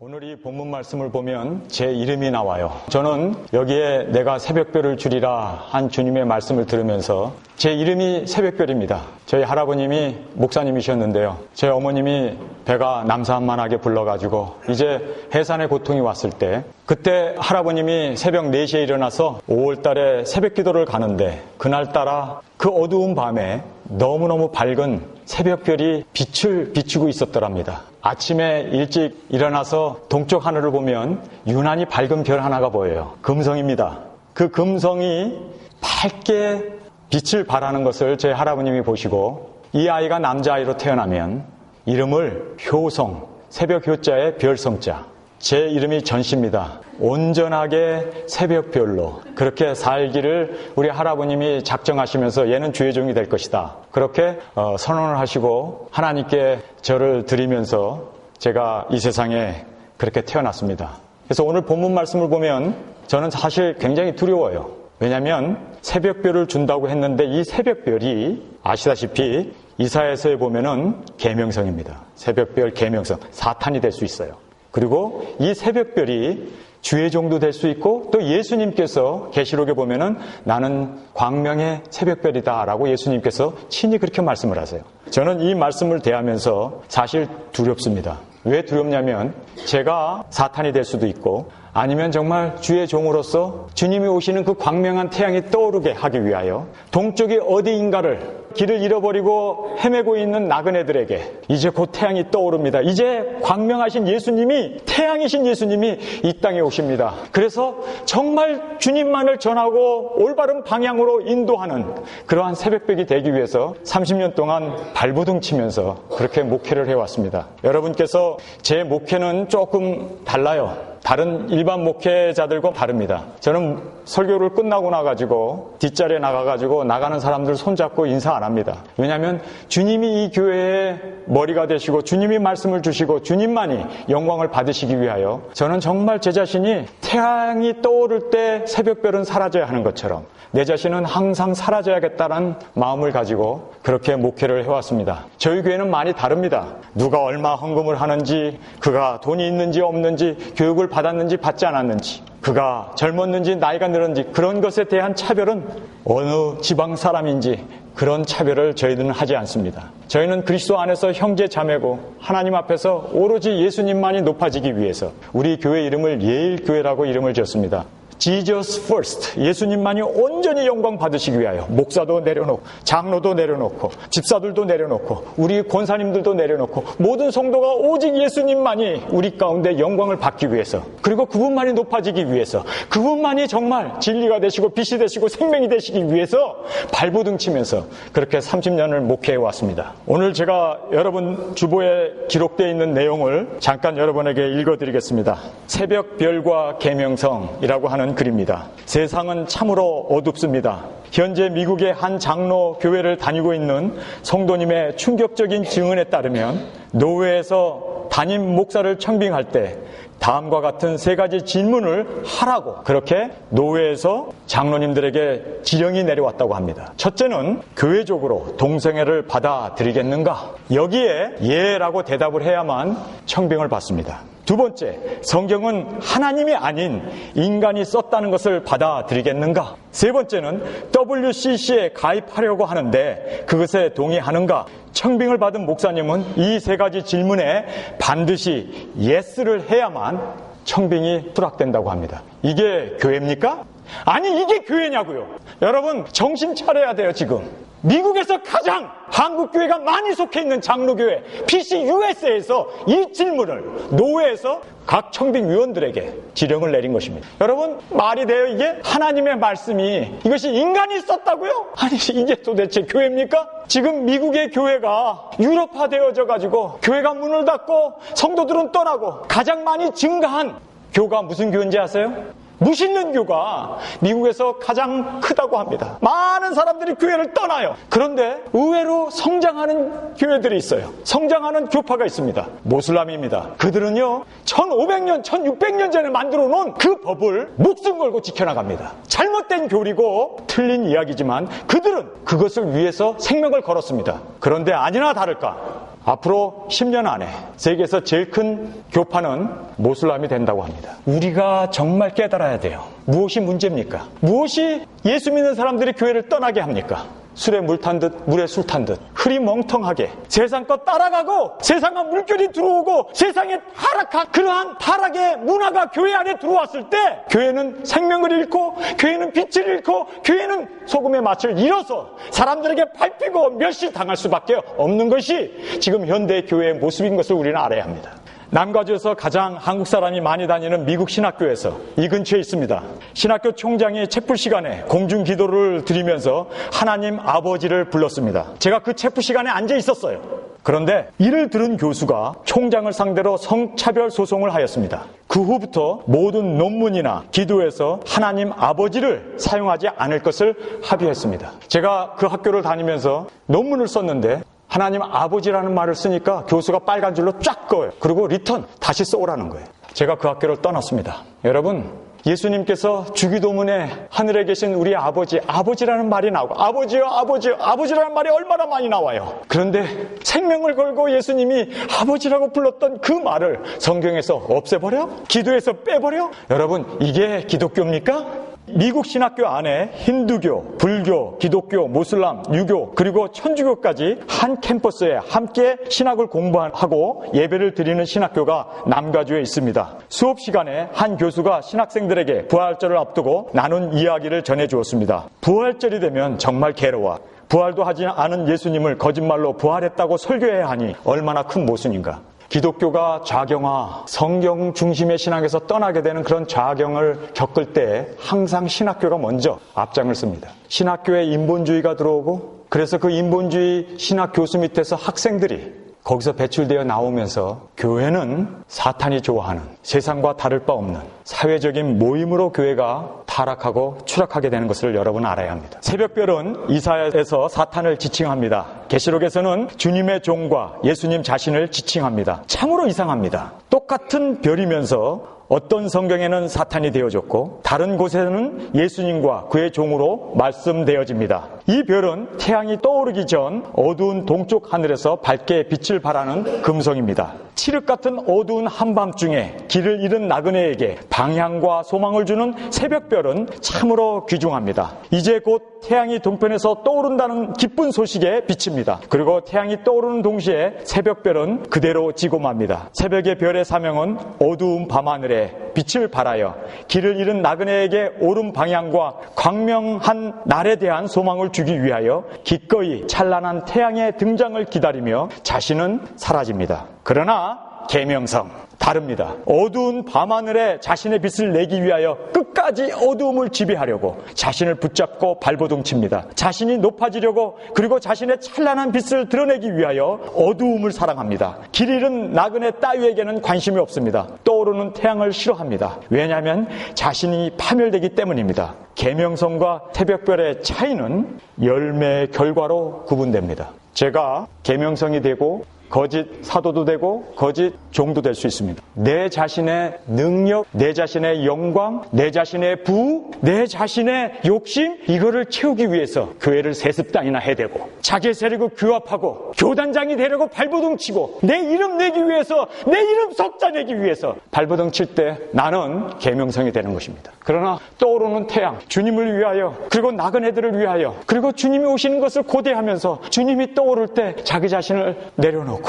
오늘 이 본문 말씀을 보면 제 이름이 나와요. 저는 여기에 내가 새벽별을 주리라 한 주님의 말씀을 들으면서 제 이름이 새벽별입니다. 저희 할아버님이 목사님이셨는데요. 제 어머님이 배가 남산만하게 불러가지고 이제 해산의 고통이 왔을 때 그때 할아버님이 새벽 4시에 일어나서 5월달에 새벽 기도를 가는데 그날따라 그 어두운 밤에 너무너무 밝은 새벽별이 빛을 비추고 있었더랍니다. 아침에 일찍 일어나서 동쪽 하늘을 보면 유난히 밝은 별 하나가 보여요. 금성입니다. 그 금성이 밝게 빛을 발하는 것을 제 할아버님이 보시고 이 아이가 남자아이로 태어나면 이름을 효성, 새벽 효자의 별성자, 제 이름이 전씨입니다. 온전하게 새벽별로 그렇게 살기를 우리 할아버님이 작정하시면서 얘는 주의 종이 될 것이다. 그렇게 선언을 하시고 하나님께 저를 드리면서 제가 이 세상에 그렇게 태어났습니다. 그래서 오늘 본문 말씀을 보면 저는 사실 굉장히 두려워요. 왜냐하면 새벽별을 준다고 했는데 이 새벽별이 아시다시피 이사야서에 보면은 계명성입니다. 새벽별 계명성, 사탄이 될 수 있어요. 그리고 이 새벽별이 주의 종도 될 수 있고 또 예수님께서 계시록에 보면은 나는 광명의 새벽별이다라고 예수님께서 친히 그렇게 말씀을 하세요. 저는 이 말씀을 대하면서 사실 두렵습니다. 왜 두렵냐면 제가 사탄이 될 수도 있고 아니면 정말 주의 종으로서 주님이 오시는 그 광명한 태양이 떠오르게 하기 위하여 동쪽이 어디인가를 길을 잃어버리고 헤매고 있는 나그네들에게 이제 곧 태양이 떠오릅니다. 이제 광명하신 예수님이, 태양이신 예수님이 이 땅에 오십니다. 그래서 정말 주님만을 전하고 올바른 방향으로 인도하는 그러한 새벽벽이 되기 위해서 30년 동안 발버둥 치면서 그렇게 목회를 해왔습니다. 여러분께서 제 목회는 조금 달라요. 다른 일반 목회자들과 다릅니다. 저는 설교를 끝나고 나가지고 뒷자리에 나가가지고 나가는 사람들 손잡고 인사 안 합니다. 왜냐하면 주님이 이 교회의 머리가 되시고 주님이 말씀을 주시고 주님만이 영광을 받으시기 위하여 저는 정말 제 자신이 태양이 떠오를 때 새벽별은 사라져야 하는 것처럼 내 자신은 항상 사라져야겠다는 마음을 가지고 그렇게 목회를 해왔습니다. 저희 교회는 많이 다릅니다. 누가 얼마 헌금을 하는지, 그가 돈이 있는지 없는지, 교육을 받았는지 받지 않았는지, 그가 젊었는지 나이가 늘었는지 그런 것에 대한 차별은 어느 지방 사람인지 그런 차별을 저희들은 하지 않습니다. 저희는 그리스도 안에서 형제 자매고 하나님 앞에서 오로지 예수님만이 높아지기 위해서 우리 교회 이름을 예일교회라고 이름을 지었습니다. Jesus first. 예수님만이 온전히 영광 받으시기 위하여 목사도 내려놓고 장로도 내려놓고 집사들도 내려놓고 우리 권사님들도 내려놓고 모든 성도가 오직 예수님만이 우리 가운데 영광을 받기 위해서 그리고 그분만이 높아지기 위해서 그분만이 정말 진리가 되시고 빛이 되시고 생명이 되시기 위해서 발버둥 치면서 그렇게 30년을 목회해 왔습니다. 오늘 제가 여러분 주보에 기록되어 있는 내용을 잠깐 여러분에게 읽어드리겠습니다. 새벽별과 계명성이라고 하는 글입니다. 세상은 참으로 어둡습니다. 현재 미국의 한 장로 교회를 다니고 있는 성도님의 충격적인 증언에 따르면 노회에서 담임 목사를 청빙할 때 다음과 같은 3가지 질문을 하라고 그렇게 노회에서 장로님들에게 지령이 내려왔다고 합니다. 첫째는 교회적으로 동성애를 받아들이겠는가? 여기에 예라고 대답을 해야만 청빙을 받습니다. 두 번째, 성경은 하나님이 아닌 인간이 썼다는 것을 받아들이겠는가? 세 번째는 WCC에 가입하려고 하는데 그것에 동의하는가? 청빙을 받은 목사님은 이 3가지 질문에 반드시 예스를 해야만 청빙이 수락된다고 합니다. 이게 교회입니까? 아니 이게 교회냐고요. 여러분 정신 차려야 돼요. 지금 미국에서 가장 한국교회가 많이 속해 있는 장로교회 PCUSA에서 이 질문을 노회에서 각 청빙위원들에게 지령을 내린 것입니다. 여러분 말이 돼요? 이게 하나님의 말씀이 이것이 인간이 썼다고요? 아니 이게 도대체 교회입니까? 지금 미국의 교회가 유럽화되어져 가지고 교회가 문을 닫고 성도들은 떠나고 가장 많이 증가한 교가 무슨 교인지 아세요? 무신론교가 미국에서 가장 크다고 합니다. 많은 사람들이 교회를 떠나요. 그런데 의외로 성장하는 교회들이 있어요. 성장하는 교파가 있습니다. 모슬람입니다. 그들은요 1500년, 1600년 전에 만들어 놓은 그 법을 목숨 걸고 지켜나갑니다. 잘못된 교리고 틀린 이야기지만 그들은 그것을 위해서 생명을 걸었습니다. 그런데 아니나 다를까 앞으로 10년 안에 세계에서 제일 큰 교파는 모슬람이 된다고 합니다. 우리가 정말 깨달아야 돼요. 무엇이 문제입니까? 무엇이 예수 믿는 사람들이 교회를 떠나게 합니까? 술에 물 탄 듯 물에 술 탄 듯 흐리멍텅하게 세상 것 따라가고 세상과 물결이 들어오고 세상에 타락한 그러한 타락의 문화가 교회 안에 들어왔을 때 교회는 생명을 잃고 교회는 빛을 잃고 교회는 소금의 맛을 잃어서 사람들에게 밟히고 멸시당할 수밖에 없는 것이 지금 현대 교회의 모습인 것을 우리는 알아야 합니다. 남가주에서 가장 한국 사람이 많이 다니는 미국 신학교에서 이 근처에 있습니다. 신학교 총장이 책불 시간에 공중 기도를 드리면서 하나님 아버지를 불렀습니다. 제가 그 책불 시간에 앉아 있었어요. 그런데 이를 들은 교수가 총장을 상대로 성차별 소송을 하였습니다. 그 후부터 모든 논문이나 기도에서 하나님 아버지를 사용하지 않을 것을 합의했습니다. 제가 그 학교를 다니면서 논문을 썼는데 하나님 아버지라는 말을 쓰니까 교수가 빨간 줄로 쫙 그어요. 그리고 리턴 다시 써오라는 거예요. 제가 그 학교를 떠났습니다. 여러분, 예수님께서 주기도문에 하늘에 계신 우리 아버지라는 말이 나오고 아버지요 아버지요 아버지라는 말이 얼마나 많이 나와요. 그런데 생명을 걸고 예수님이 아버지라고 불렀던 그 말을 성경에서 없애버려? 기도에서 빼버려? 여러분, 이게 기독교입니까? 미국 신학교 안에 힌두교, 불교, 기독교, 모슬람, 유교 그리고 천주교까지 한 캠퍼스에 함께 신학을 공부하고 예배를 드리는 신학교가 남가주에 있습니다. 수업 시간에 한 교수가 신학생들에게 부활절을 앞두고 나눈 이야기를 전해주었습니다. 부활절이 되면 정말 괴로워. 부활도 하지 않은 예수님을 거짓말로 부활했다고 설교해야 하니 얼마나 큰 모순인가. 기독교가 좌경화, 성경 중심의 신학에서 떠나게 되는 그런 좌경을 겪을 때 항상 신학교가 먼저 앞장을 씁니다. 신학교에 인본주의가 들어오고 그래서 그 인본주의 신학 교수 밑에서 학생들이 거기서 배출되어 나오면서 교회는 사탄이 좋아하는 세상과 다를 바 없는 사회적인 모임으로 교회가 타락하고 추락하게 되는 것을 여러분 알아야 합니다. 새벽별은 이사야에서 사탄을 지칭합니다. 계시록에서는 주님의 종과 예수님 자신을 지칭합니다. 참으로 이상합니다. 똑같은 별이면서 어떤 성경에는 사탄이 되어졌고 다른 곳에는 예수님과 그의 종으로 말씀되어집니다. 이 별은 태양이 떠오르기 전 어두운 동쪽 하늘에서 밝게 빛을 발하는 금성입니다. 칠흑 같은 어두운 한밤중에 길을 잃은 나그네에게 방향과 소망을 주는 새벽별은 참으로 귀중합니다. 이제 곧 태양이 동편에서 떠오른다는 기쁜 소식에 비칩니다. 그리고 태양이 떠오르는 동시에 새벽별은 그대로 지고 맙니다. 새벽의 별의 사명은 어두운 밤하늘에 빛을 발하여 길을 잃은 나그네에게 옳은 방향과 광명한 날에 대한 소망을 주기 위하여 기꺼이 찬란한 태양의 등장을 기다리며 자신은 사라집니다. 그러나 계명성 다릅니다. 어두운 밤하늘에 자신의 빛을 내기 위하여 끝까지 어두움을 지배하려고 자신을 붙잡고 발버둥칩니다. 자신이 높아지려고 그리고 자신의 찬란한 빛을 드러내기 위하여 어두움을 사랑합니다. 길 잃은 나그네 따위에게는 관심이 없습니다. 떠오르는 태양을 싫어합니다. 왜냐하면 자신이 파멸되기 때문입니다. 계명성과 새벽별의 차이는 열매의 결과로 구분됩니다. 제가 계명성이 되고 거짓 사도도 되고 거짓 종도 될 수 있습니다. 내 자신의 능력, 내 자신의 영광, 내 자신의 부, 내 자신의 욕심 이거를 채우기 위해서 교회를 세습단이나 해대고 자기 세력을 규합하고 교단장이 되려고 발버둥 치고 내 이름 내기 위해서 내 이름 석자 내기 위해서 발버둥 칠 때 나는 계명성이 되는 것입니다. 그러나 떠오르는 태양, 주님을 위하여 그리고 나그네들을 위하여 그리고 주님이 오시는 것을 고대하면서 주님이 떠오를 때 자기 자신을 내려놓고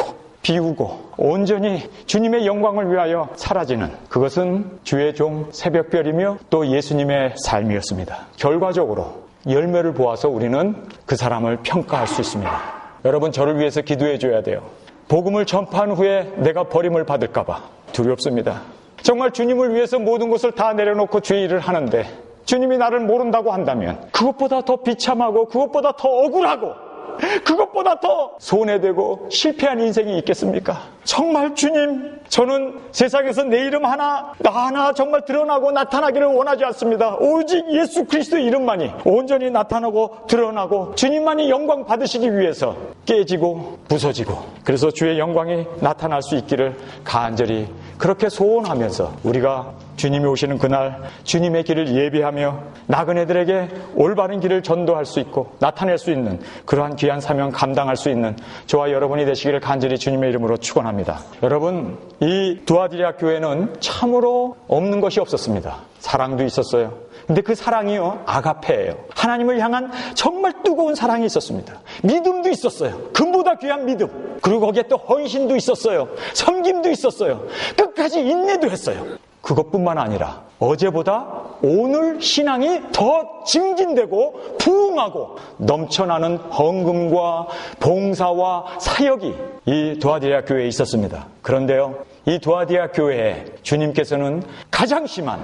비우고 온전히 주님의 영광을 위하여 사라지는 그것은 주의 종 새벽별이며 또 예수님의 삶이었습니다. 결과적으로 열매를 보아서 우리는 그 사람을 평가할 수 있습니다. 여러분, 저를 위해서 기도해 줘야 돼요. 복음을 전파한 후에 내가 버림을 받을까 봐 두렵습니다. 정말 주님을 위해서 모든 것을 다 내려놓고 주의 일을 하는데 주님이 나를 모른다고 한다면 그것보다 더 비참하고 그것보다 더 억울하고 그것보다 더 손해되고 실패한 인생이 있겠습니까? 정말 주님, 저는 세상에서 내 이름 하나 정말 드러나고 나타나기를 원하지 않습니다. 오직 예수 그리스도의 이름만이 온전히 나타나고 드러나고 주님만이 영광 받으시기 위해서 깨지고 부서지고 그래서 주의 영광이 나타날 수 있기를 간절히 그렇게 소원하면서 우리가 주님이 오시는 그날 주님의 길을 예비하며 나그네들에게 올바른 길을 전도할 수 있고 나타낼 수 있는 그러한 귀한 사명 감당할 수 있는 저와 여러분이 되시기를 간절히 주님의 이름으로 축원합니다. 여러분, 이 두아디라 교회는 참으로 없는 것이 없었습니다. 사랑도 있었어요. 근데 그 사랑이요, 아가페예요. 하나님을 향한 정말 뜨거운 사랑이 있었습니다. 믿음도 있었어요. 금보다 귀한 믿음. 그리고 거기에 또 헌신도 있었어요. 섬김도 있었어요. 끝까지 인내도 했어요. 그것뿐만 아니라 어제보다 오늘 신앙이 더 증진되고 부흥하고 넘쳐나는 헌금과 봉사와 사역이 이 두아디라 교회에 있었습니다. 그런데요, 이 두아디라 교회에 주님께서는 가장 심한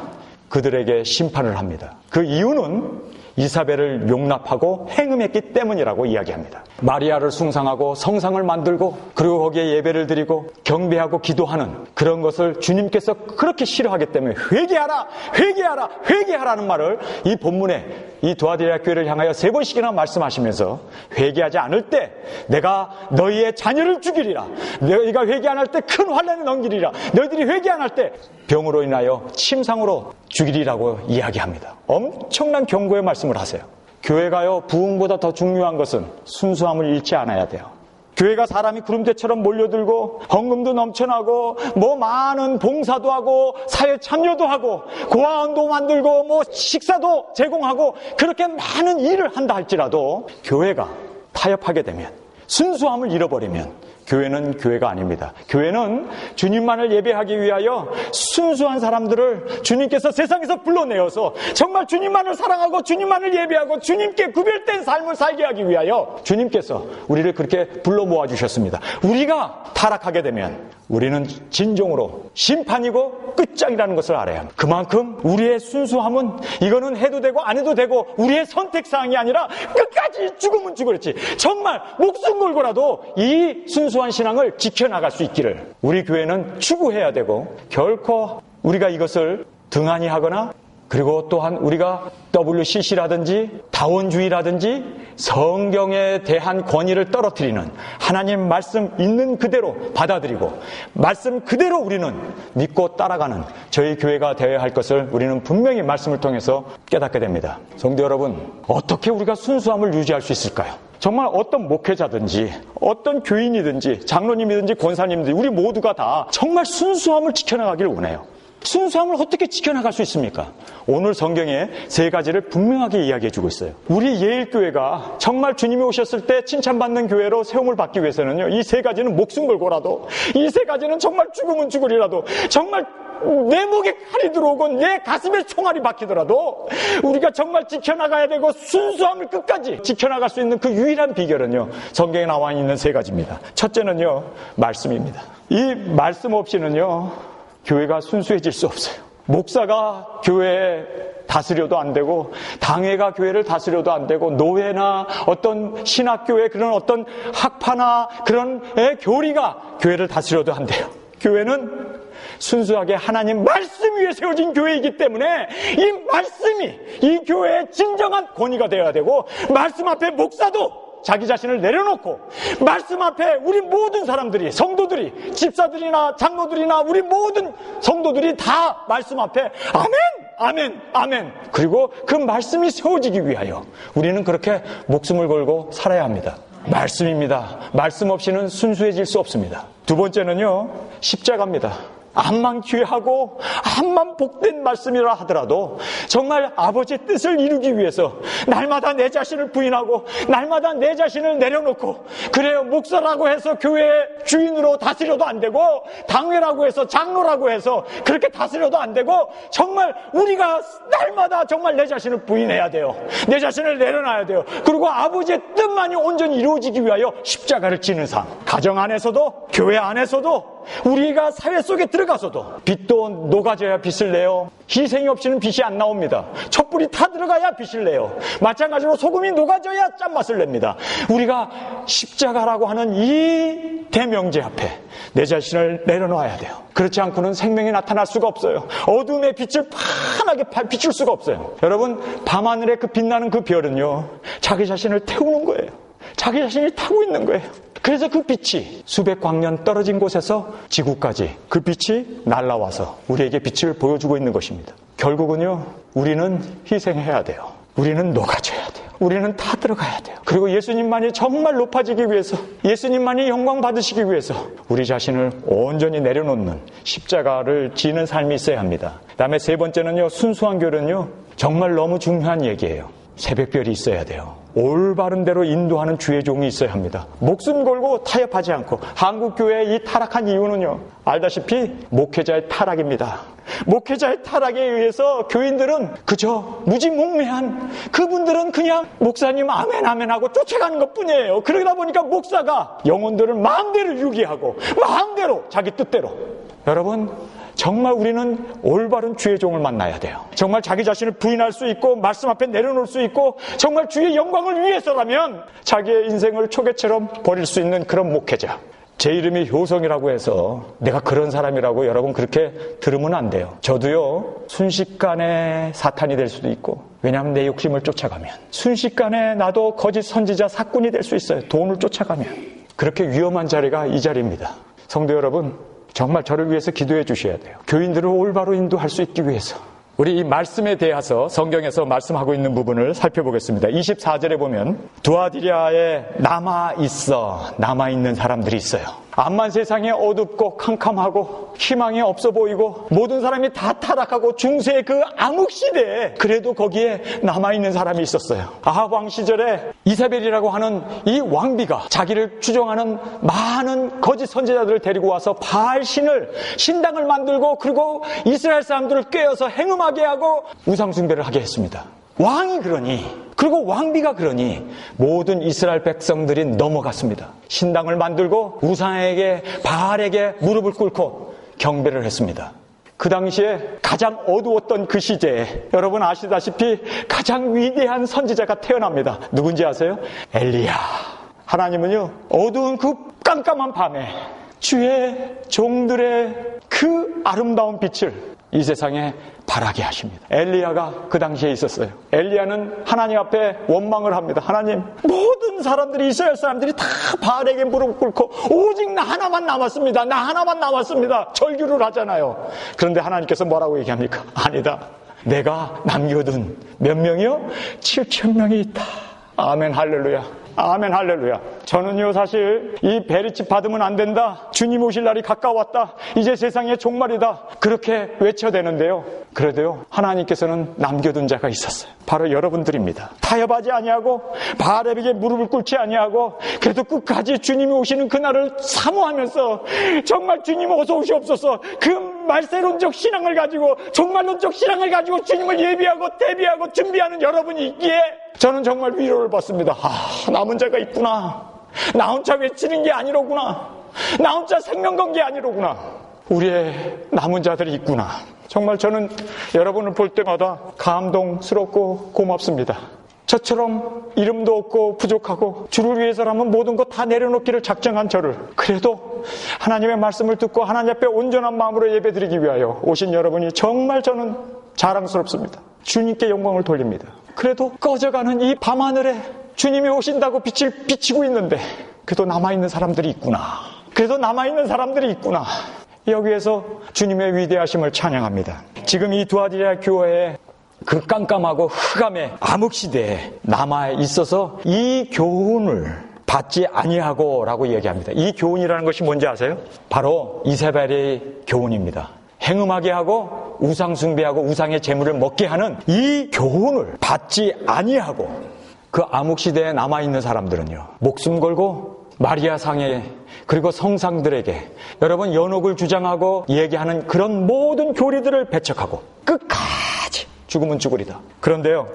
그들에게 심판을 합니다. 그 이유는 이사벨을 용납하고 행음했기 때문이라고 이야기합니다. 마리아를 숭상하고 성상을 만들고 그리고 거기에 예배를 드리고 경배하고 기도하는 그런 것을 주님께서 그렇게 싫어하기 때문에 회개하라, 회개하라, 회개하라는 말을 이 본문에 이 두아디라 교회를 향하여 3번씩이나 말씀하시면서 회개하지 않을 때 내가 너희의 자녀를 죽이리라, 너희가 회개 안 할 때 큰 환난에 넘기리라, 너희들이 회개 안 할 때 병으로 인하여 침상으로 죽이리라고 이야기합니다. 엄청난 경고의 말씀을 하세요. 교회가요, 부흥보다 더 중요한 것은 순수함을 잃지 않아야 돼요. 교회가 사람이 구름대처럼 몰려들고 헌금도 넘쳐나고 뭐 많은 봉사도 하고 사회 참여도 하고 고아원도 만들고 뭐 식사도 제공하고 그렇게 많은 일을 한다 할지라도 교회가 타협하게 되면, 순수함을 잃어버리면 교회는 교회가 아닙니다. 교회는 주님만을 예배하기 위하여 순수한 사람들을 주님께서 세상에서 불러내어서 정말 주님만을 사랑하고 주님만을 예배하고 주님께 구별된 삶을 살게 하기 위하여 주님께서 우리를 그렇게 불러 모아주셨습니다. 우리가 타락하게 되면 우리는 진정으로 심판이고 끝장이라는 것을 알아야 합니다. 그만큼 우리의 순수함은 이거는 해도 되고 안 해도 되고 우리의 선택사항이 아니라 끝까지 죽으면 죽었지 정말 목숨 걸고라도 이 순수한 신앙을 지켜나갈 수 있기를 우리 교회는 추구해야 되고, 결코 우리가 이것을 등한히 하거나 그리고 또한 우리가 WCC라든지 다원주의라든지 성경에 대한 권위를 떨어뜨리는 하나님 말씀 있는 그대로 받아들이고 말씀 그대로 우리는 믿고 따라가는 저희 교회가 되어야 할 것을 우리는 분명히 말씀을 통해서 깨닫게 됩니다. 성도 여러분, 어떻게 우리가 순수함을 유지할 수 있을까요? 정말 어떤 목회자든지 어떤 교인이든지 장로님이든지 권사님들이 우리 모두가 다 정말 순수함을 지켜나가길 원해요. 순수함을 어떻게 지켜나갈 수 있습니까? 오늘 성경에 3가지를 분명하게 이야기해주고 있어요. 우리 예일교회가 정말 주님이 오셨을 때 칭찬받는 교회로 세움을 받기 위해서는요, 이 3가지는 목숨 걸고라도, 이 3가지는 정말 죽으면 죽으리라도, 정말 내 목에 칼이 들어오고 내 가슴에 총알이 박히더라도 우리가 정말 지켜나가야 되고 순수함을 끝까지 지켜나갈 수 있는 그 유일한 비결은요, 성경에 나와 있는 3가지입니다. 첫째는요, 말씀입니다. 이 말씀 없이는요, 교회가 순수해질 수 없어요. 목사가 교회에 다스려도 안 되고, 당회가 교회를 다스려도 안 되고, 노회나 어떤 신학교의 그런 어떤 학파나 그런 교리가 교회를 다스려도 안 돼요. 교회는 순수하게 하나님 말씀 위에 세워진 교회이기 때문에 이 말씀이 이 교회의 진정한 권위가 되어야 되고, 말씀 앞에 목사도 자기 자신을 내려놓고 말씀 앞에 우리 모든 사람들이, 성도들이, 집사들이나 장로들이나 우리 모든 성도들이 다 말씀 앞에 아멘, 아멘, 아멘, 그리고 그 말씀이 세워지기 위하여 우리는 그렇게 목숨을 걸고 살아야 합니다. 말씀입니다. 말씀 없이는 순수해질 수 없습니다. 2번째는요, 십자가입니다. 암만 귀하고 암만 복된 말씀이라 하더라도 정말 아버지의 뜻을 이루기 위해서 날마다 내 자신을 부인하고 날마다 내 자신을 내려놓고, 그래요, 목사라고 해서 교회의 주인으로 다스려도 안 되고 당회라고 해서 장로라고 해서 그렇게 다스려도 안 되고, 정말 우리가 날마다 정말 내 자신을 부인해야 돼요. 내 자신을 내려놔야 돼요. 그리고 아버지의 뜻만이 온전히 이루어지기 위하여 십자가를 지는 삶, 가정 안에서도 교회 안에서도 우리가 사회 속에 들어가서도 빛도 녹아져야 빛을 내요. 희생이 없이는 빛이 안 나옵니다. 촛불이 다 들어가야 빛을 내요. 마찬가지로 소금이 녹아져야 짠맛을 냅니다. 우리가 십자가라고 하는 이 대명제 앞에 내 자신을 내려놓아야 돼요. 그렇지 않고는 생명이 나타날 수가 없어요. 어둠의 빛을 환하게 비출 수가 없어요. 여러분, 밤하늘에 그 빛나는 그 별은요, 자기 자신을 태우는 거예요. 자기 자신이 타고 있는 거예요. 그래서 그 빛이 수백 광년 떨어진 곳에서 지구까지 그 빛이 날아와서 우리에게 빛을 보여주고 있는 것입니다. 결국은요, 우리는 희생해야 돼요. 우리는 녹아져야 돼요. 우리는 다 들어가야 돼요. 그리고 예수님만이 정말 높아지기 위해서, 예수님만이 영광 받으시기 위해서 우리 자신을 온전히 내려놓는 십자가를 지는 삶이 있어야 합니다. 그다음에 세 번째는요, 순수한 교회는요, 정말 너무 중요한 얘기예요. 새벽별이 있어야 돼요. 올바른 대로 인도하는 주의 종이 있어야 합니다. 목숨 걸고 타협하지 않고. 한국교회의 이 타락한 이유는요, 알다시피 목회자의 타락입니다. 목회자의 타락에 의해서 교인들은 그저 무지몽매한, 그분들은 그냥 목사님 아멘 아멘 하고 쫓아가는 것뿐이에요. 그러다 보니까 목사가 영혼들을 마음대로 유기하고 마음대로 자기 뜻대로. 여러분, 정말 우리는 올바른 주의 종을 만나야 돼요. 정말 자기 자신을 부인할 수 있고 말씀 앞에 내려놓을 수 있고 정말 주의 영광을 위해서라면 자기의 인생을 초계처럼 버릴 수 있는 그런 목회자. 제 이름이 효성이라고 해서 내가 그런 사람이라고 여러분 그렇게 들으면 안 돼요. 저도요, 순식간에 사탄이 될 수도 있고, 왜냐하면 내 욕심을 쫓아가면 순식간에 나도 거짓 선지자 사꾼이 될 수 있어요. 돈을 쫓아가면. 그렇게 위험한 자리가 이 자리입니다. 성도 여러분, 정말 저를 위해서 기도해 주셔야 돼요. 교인들을 올바로 인도할 수 있기 위해서. 우리 이 말씀에 대해서 성경에서 말씀하고 있는 부분을 살펴보겠습니다. 24절에 보면 두아디리아에 남아있는 사람들이 있어요. 암만 세상에 어둡고 캄캄하고 희망이 없어 보이고 모든 사람이 다 타락하고 중세의 그 암흑시대에 그래도 거기에 남아있는 사람이 있었어요. 아합 왕 시절에 이세벨이라고 하는 이 왕비가 자기를 추종하는 많은 거짓 선지자들을 데리고 와서 바알 신당을 만들고 그리고 이스라엘 사람들을 꿰어서 행음하게 하고 우상숭배를 하게 했습니다. 왕이 그러니, 그리고 왕비가 그러니 모든 이스라엘 백성들이 넘어갔습니다. 신당을 만들고 우상에게, 바알에게 무릎을 꿇고 경배를 했습니다. 그 당시에 가장 어두웠던 그 시대에 여러분 아시다시피 가장 위대한 선지자가 태어납니다. 누군지 아세요? 엘리야. 하나님은요, 어두운 그 깜깜한 밤에 주의 종들의 그 아름다운 빛을 이 세상에 발하게 하십니다. 엘리야가 그 당시에 있었어요. 엘리야는 하나님 앞에 원망을 합니다. 하나님, 모든 사람들이, 이스라엘 사람들이 다 바알에게 무릎 꿇고 오직 나 하나만 남았습니다. 나 하나만 남았습니다. 절규를 하잖아요. 그런데 하나님께서 뭐라고 얘기합니까? 아니다. 내가 남겨둔 몇 명이요? 7,000명이 있다. 아멘 할렐루야. 아멘 할렐루야. 저는요, 사실 이 베리칩 받으면 안 된다, 주님 오실 날이 가까웠다, 이제 세상의 종말이다, 그렇게 외쳐대는데요, 그래도요 하나님께서는 남겨둔 자가 있었어요. 바로 여러분들입니다. 타협하지 아니하고 바알에게 무릎을 꿇지 아니하고 그래도 끝까지 주님이 오시는 그날을 사모하면서 정말 주님 어서 오시옵소서, 그 말세론적 신앙을 가지고, 종말론적 신앙을 가지고 주님을 예비하고 대비하고 준비하는 여러분이 있기에 저는 정말 위로를 받습니다. 남은 자가 있구나. 나 혼자 외치는 게 아니로구나. 나 혼자 생명 건 게 아니로구나. 우리의 남은 자들이 있구나. 정말 저는 여러분을 볼 때마다 감동스럽고 고맙습니다. 저처럼 이름도 없고 부족하고 주를 위해서라면 모든 것 다 내려놓기를 작정한 저를 그래도 하나님의 말씀을 듣고 하나님 앞에 온전한 마음으로 예배드리기 위하여 오신 여러분이 정말 저는 자랑스럽습니다. 주님께 영광을 돌립니다. 그래도 꺼져가는 이 밤하늘에 주님이 오신다고 빛을 비치고 있는데 그래도 남아있는 사람들이 있구나. 그래도 남아있는 사람들이 있구나. 여기에서 주님의 위대하심을 찬양합니다. 지금 이 두아디리아 교회에 그 깜깜하고 흑암의 암흑시대에 남아있어서 이 교훈을 받지 아니하고 라고 얘기합니다. 이 교훈이라는 것이 뭔지 아세요? 바로 이세벨의 교훈입니다. 행음하게 하고 우상 숭배하고 우상의 재물을 먹게 하는 이 교훈을 받지 아니하고 그 암흑시대에 남아있는 사람들은요, 목숨 걸고 마리아 상에 그리고 성상들에게 여러분 연옥을 주장하고 얘기하는 그런 모든 교리들을 배척하고 끝까지 죽으면 죽으리다. 그런데요,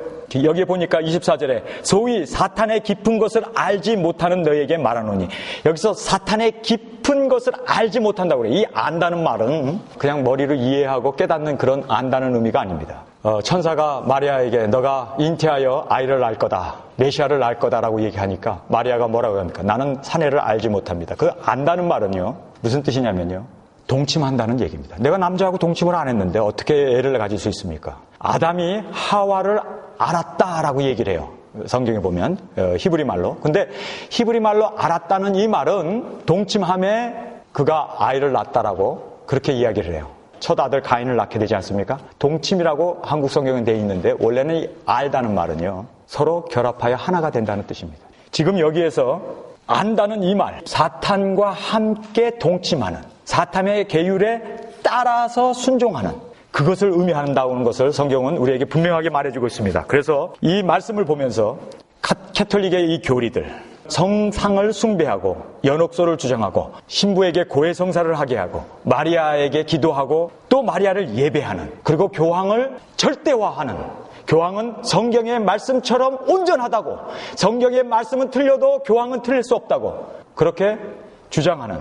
여기 보니까 24절에 소위 사탄의 깊은 것을 알지 못하는 너에게 말하노니, 여기서 사탄의 깊은 것을 알지 못한다고 그래요. 이 안다는 말은 그냥 머리로 이해하고 깨닫는 그런 안다는 의미가 아닙니다. 천사가 마리아에게 너가 잉태하여 아이를 낳을 거다, 메시아를 낳을 거다라고 얘기하니까 마리아가 뭐라고 합니까? 나는 사내를 알지 못합니다. 그 안다는 말은요, 무슨 뜻이냐면요, 동침한다는 얘기입니다. 내가 남자하고 동침을 안 했는데 어떻게 애를 가질 수 있습니까? 아담이 하와를 알았다라고 얘기를 해요. 성경에 보면 히브리 말로. 근데 히브리 말로 알았다는 이 말은 동침함에 그가 아이를 낳았다라고 그렇게 이야기를 해요. 첫 아들 가인을 낳게 되지 않습니까? 동침이라고 한국 성경은 되어 있는데 원래는 알다는 말은요, 서로 결합하여 하나가 된다는 뜻입니다. 지금 여기에서 안다는 이 말, 사탄과 함께 동침하는, 사탄의 계율에 따라서 순종하는, 그것을 의미한다는 것을 성경은 우리에게 분명하게 말해주고 있습니다. 그래서 이 말씀을 보면서 캐톨릭의 이 교리들, 성상을 숭배하고 연옥소를 주장하고 신부에게 고해성사를 하게 하고 마리아에게 기도하고 또 마리아를 예배하는, 그리고 교황을 절대화하는, 교황은 성경의 말씀처럼 온전하다고, 성경의 말씀은 틀려도 교황은 틀릴 수 없다고 그렇게 주장하는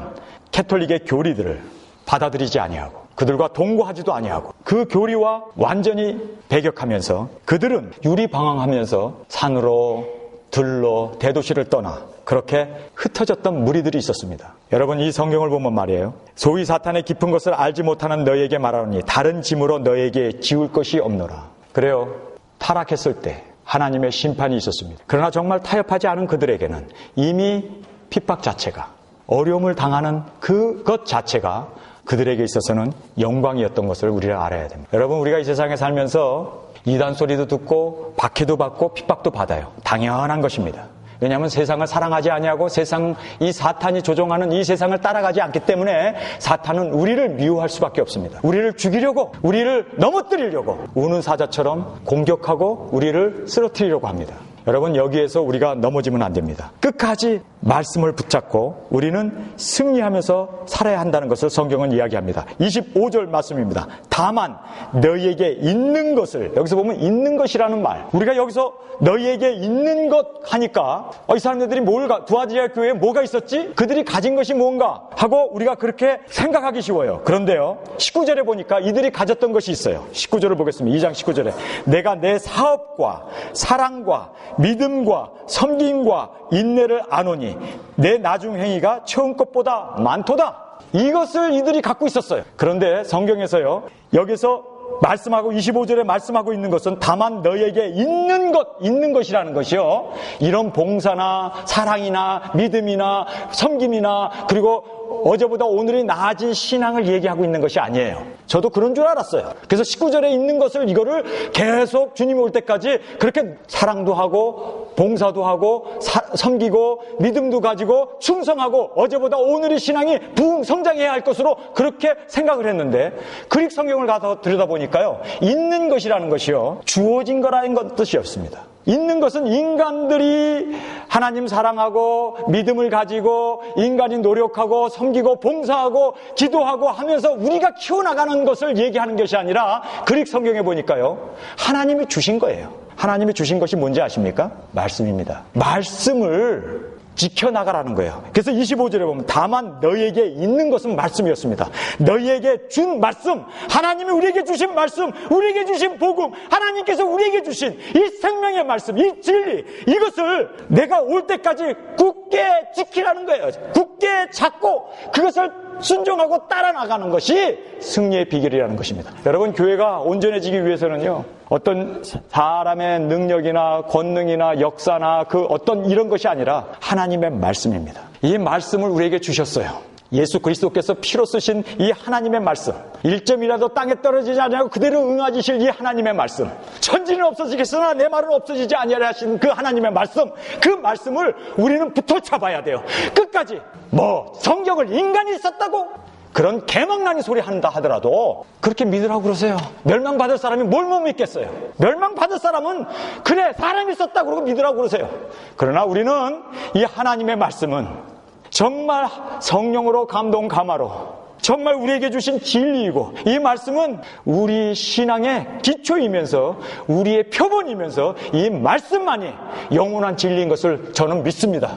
캐톨릭의 교리들을 받아들이지 아니하고 그들과 동거하지도 아니하고 그 교리와 완전히 배격하면서 그들은 유리방황하면서 산으로 들로 대도시를 떠나 그렇게 흩어졌던 무리들이 있었습니다. 여러분, 이 성경을 보면 말이에요, 소위 사탄의 깊은 것을 알지 못하는 너희에게 말하노니 다른 짐으로 너희에게 지울 것이 없노라. 그래요, 타락했을 때 하나님의 심판이 있었습니다. 그러나 정말 타협하지 않은 그들에게는 이미 핍박 자체가, 어려움을 당하는 그것 자체가 그들에게 있어서는 영광이었던 것을 우리가 알아야 됩니다. 여러분, 우리가 이 세상에 살면서 이단 소리도 듣고 박해도 받고 핍박도 받아요. 당연한 것입니다. 왜냐하면 세상을 사랑하지 아니하고 세상, 이 사탄이 조종하는 이 세상을 따라가지 않기 때문에 사탄은 우리를 미워할 수밖에 없습니다. 우리를 죽이려고, 우리를 넘어뜨리려고 우는 사자처럼 공격하고 우리를 쓰러뜨리려고 합니다. 여러분, 여기에서 우리가 넘어지면 안 됩니다. 끝까지 말씀을 붙잡고 우리는 승리하면서 살아야 한다는 것을 성경은 이야기합니다. 25절 말씀입니다. 다만 너희에게 있는 것을, 여기서 보면 있는 것이라는 말, 우리가 여기서 너희에게 있는 것 하니까 이 사람들이 뭘, 두아디아 교회에 뭐가 있었지? 그들이 가진 것이 뭔가 하고 우리가 그렇게 생각하기 쉬워요. 그런데요, 19절에 보니까 이들이 가졌던 것이 있어요. 19절을 보겠습니다. 2장 19절에 내가 내 사업과 사랑과 믿음과 섬김과 인내를 아노니 내 나중 행위가 처음 것보다 많도다. 이것을 이들이 갖고 있었어요. 그런데 성경에서요, 여기서 말씀하고 25절에 말씀하고 있는 것은 다만 너희에게 있는 것, 있는 것이라는 것이요, 이런 봉사나 사랑이나 믿음이나 섬김이나 그리고 어제보다 오늘이 나아진 신앙을 얘기하고 있는 것이 아니에요. 저도 그런 줄 알았어요. 그래서 19절에 있는 것을, 이거를 계속 주님이 올 때까지 그렇게 사랑도 하고 봉사도 하고 섬기고 믿음도 가지고 충성하고 어제보다 오늘의 신앙이 부흥 성장해야 할 것으로 그렇게 생각을 했는데, 그릭 성경을 가서 들여다보니까요, 있는 것이라는 것이요, 주어진 거라는 뜻이 없습니다. 있는 것은 인간들이 하나님 사랑하고 믿음을 가지고 인간이 노력하고 섬기고 봉사하고 기도하고 하면서 우리가 키워나가는 것을 얘기하는 것이 아니라 그릭 성경에 보니까요, 하나님이 주신 거예요. 하나님이 주신 것이 뭔지 아십니까? 말씀입니다. 말씀을 지켜나가라는 거예요. 그래서 25절에 보면 다만 너희에게 있는 것은 말씀이었습니다. 너희에게 준 말씀, 하나님이 우리에게 주신 말씀, 우리에게 주신 복음, 하나님께서 우리에게 주신 이 생명의 말씀, 이 진리, 이것을 내가 올 때까지 굳게 지키라는 거예요. 굳게 잡고 그것을 순종하고 따라 나가는 것이 승리의 비결이라는 것입니다. 여러분, 교회가 온전해지기 위해서는요, 어떤 사람의 능력이나 권능이나 역사나 그 어떤 이런 것이 아니라 하나님의 말씀입니다. 이 말씀을 우리에게 주셨어요. 예수 그리스도께서 피로 쓰신 이 하나님의 말씀, 1점이라도 땅에 떨어지지 아니하고 그대로 응하시실 이 하나님의 말씀, 천지는 없어지겠으나 내 말은 없어지지 아니하려 하신 그 하나님의 말씀, 그 말씀을 우리는 붙어 잡아야 돼요. 끝까지. 성경을 인간이 썼다고? 그런 개망나니 소리 한다 하더라도 그렇게 믿으라고 그러세요. 멸망받을 사람이 뭘 못 믿겠어요. 멸망받을 사람은 그래, 사람이 썼다고 그러고 믿으라고 그러세요. 그러나 우리는 이 하나님의 말씀은 정말 성령으로 감동 감화로 정말 우리에게 주신 진리이고, 이 말씀은 우리 신앙의 기초이면서 우리의 표본이면서 이 말씀만이 영원한 진리인 것을 저는 믿습니다.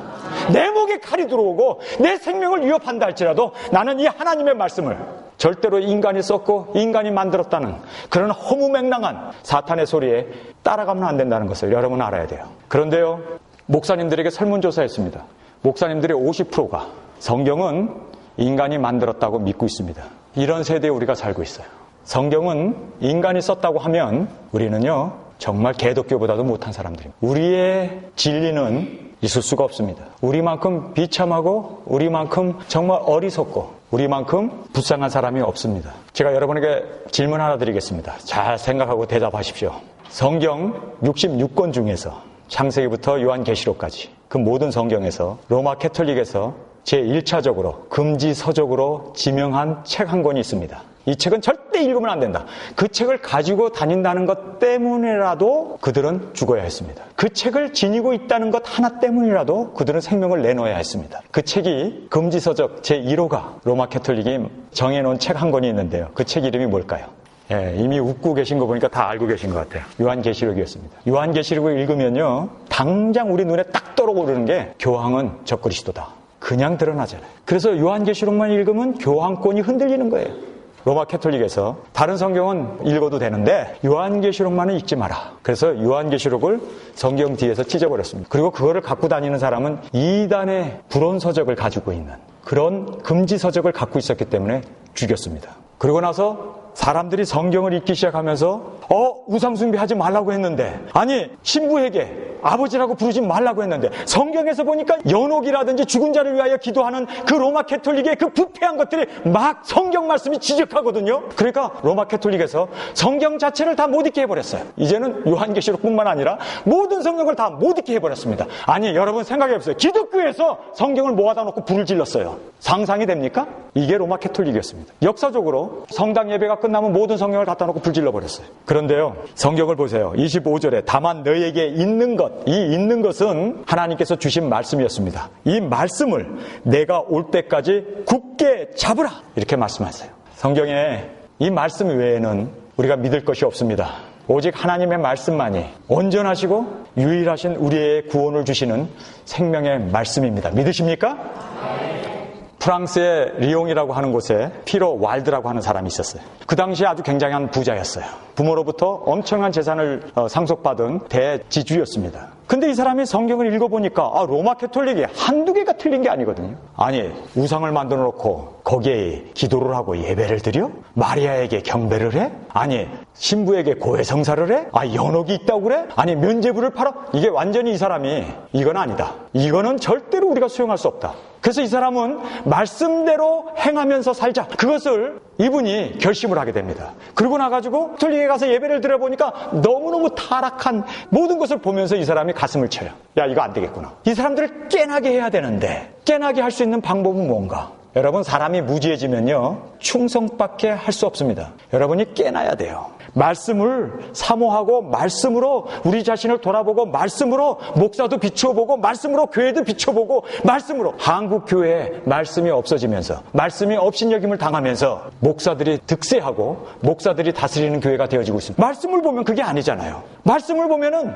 내 목에 칼이 들어오고 내 생명을 위협한다 할지라도 나는 이 하나님의 말씀을 절대로 인간이 썼고 인간이 만들었다는 그런 허무맹랑한 사탄의 소리에 따라가면 안 된다는 것을 여러분 알아야 돼요. 그런데요, 목사님들에게 설문조사했습니다. 목사님들의 50%가 성경은 인간이 만들었다고 믿고 있습니다. 이런 세대에 우리가 살고 있어요. 성경은 인간이 썼다고 하면 우리는요, 정말 개독교보다도 못한 사람들입니다. 우리의 진리는 있을 수가 없습니다. 우리만큼 비참하고 우리만큼 정말 어리석고 우리만큼 불쌍한 사람이 없습니다. 제가 여러분에게 질문 하나 드리겠습니다. 잘 생각하고 대답하십시오. 성경 66권 중에서 창세기부터 요한계시록까지 그 모든 성경에서 로마 캐톨릭에서 제1차적으로 금지서적으로 지명한 책 한 권이 있습니다. 이 책은 절대 읽으면 안 된다. 그 책을 가지고 다닌다는 것 때문에라도 그들은 죽어야 했습니다. 그 책을 지니고 있다는 것 하나 때문이라도 그들은 생명을 내놓아야 했습니다. 그 책이 금지서적 제1호가 로마 캐톨릭이 정해놓은 책 한 권이 있는데요. 그 책 이름이 뭘까요? 예, 이미 웃고 계신 거 보니까 다 알고 계신 것 같아요. 요한계시록이었습니다. 요한계시록을 읽으면요, 당장 우리 눈에 딱 떠오르는 게 교황은 적그리스도다. 그냥 드러나잖아요. 그래서 요한계시록만 읽으면 교황권이 흔들리는 거예요. 로마 캐톨릭에서 다른 성경은 읽어도 되는데 요한계시록만은 읽지 마라. 그래서 요한계시록을 성경 뒤에서 찢어버렸습니다. 그리고 그거를 갖고 다니는 사람은 이단의 불온서적을 가지고 있는 그런 금지서적을 갖고 있었기 때문에 죽였습니다. 그러고 나서 사람들이 성경을 읽기 시작하면서 우상숭배하지 말라고 했는데, 아니 신부에게 아버지라고 부르지 말라고 했는데 성경에서 보니까 연옥이라든지 죽은 자를 위하여 기도하는 그 로마 캐톨릭의 그 부패한 것들이 막 성경 말씀이 지적하거든요. 그러니까 로마 캐톨릭에서 성경 자체를 다 못 읽게 해버렸어요. 이제는 요한계시록뿐만 아니라 모든 성경을 다 못 읽게 해버렸습니다. 아니 여러분 생각해보세요. 기독교에서 성경을 모아다 놓고 불을 질렀어요. 상상이 됩니까? 이게 로마 캐톨릭이었습니다. 역사적으로 성당 예배가 끝나면 모든 성경을 갖다 놓고 불질러버렸어요. 그런데요, 성경을 보세요. 25절에 다만 너희에게 있는 것, 이 있는 것은 하나님께서 주신 말씀이었습니다. 이 말씀을 내가 올 때까지 굳게 잡으라, 이렇게 말씀하세요. 성경에 이 말씀 외에는 우리가 믿을 것이 없습니다. 오직 하나님의 말씀만이 온전하시고 유일하신 우리의 구원을 주시는 생명의 말씀입니다. 믿으십니까? 프랑스의 리옹이라고 하는 곳에 피로 왈드라고 하는 사람이 있었어요. 그 당시에 아주 굉장한 부자였어요. 부모로부터 엄청난 재산을 상속받은 대지주였습니다. 근데 이 사람이 성경을 읽어보니까 로마 캐톨릭이 한두 개가 틀린 게 아니거든요. 아니 우상을 만들어 놓고 거기에 기도를 하고 예배를 드려? 마리아에게 경배를 해? 아니 신부에게 고해성사를 해? 연옥이 있다고 그래? 아니 면죄부를 팔아? 이게 완전히 이 사람이 이건 아니다. 이거는 절대로 우리가 수용할 수 없다. 그래서 이 사람은 말씀대로 행하면서 살자. 그것을 이분이 결심을 하게 됩니다. 그러고 나가지고 캐톨릭에 가서 예배를 드려보니까 너무너무 타락한 모든 것을 보면서 이 사람이 가슴을 쳐요. 야, 이거 안 되겠구나. 이 사람들을 깨나게 해야 되는데 깨나게 할 수 있는 방법은 뭔가? 여러분, 사람이 무지해지면요 충성밖에 할 수 없습니다. 여러분이 깨나야 돼요. 말씀을 사모하고 말씀으로 우리 자신을 돌아보고 말씀으로 목사도 비추어보고 말씀으로 교회도 비춰보고 말씀으로 한국 교회에 말씀이 없어지면서 말씀이 업신여김을 당하면서 목사들이 득세하고 목사들이 다스리는 교회가 되어지고 있습니다. 말씀을 보면 그게 아니잖아요. 말씀을 보면은